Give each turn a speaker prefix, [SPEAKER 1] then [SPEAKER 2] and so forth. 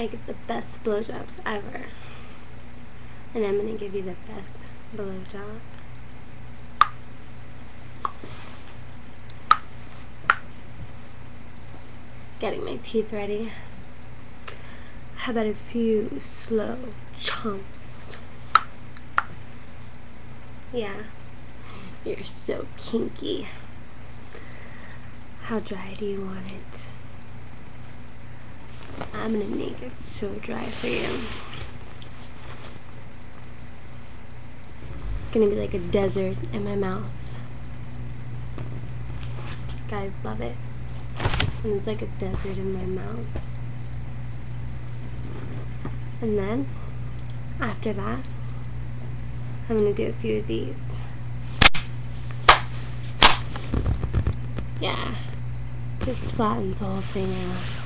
[SPEAKER 1] I get the best blowjobs ever. And I'm gonna give you the best blowjob. Getting my teeth ready. How about a few slow chomps? Yeah, you're so kinky. How dry do you want it? I'm gonna make it so dry for you. It's gonna be like a desert in my mouth. Guys love it. And it's like a desert in my mouth. And then, after that, I'm gonna do a few of these. Yeah, just flattens the whole thing out.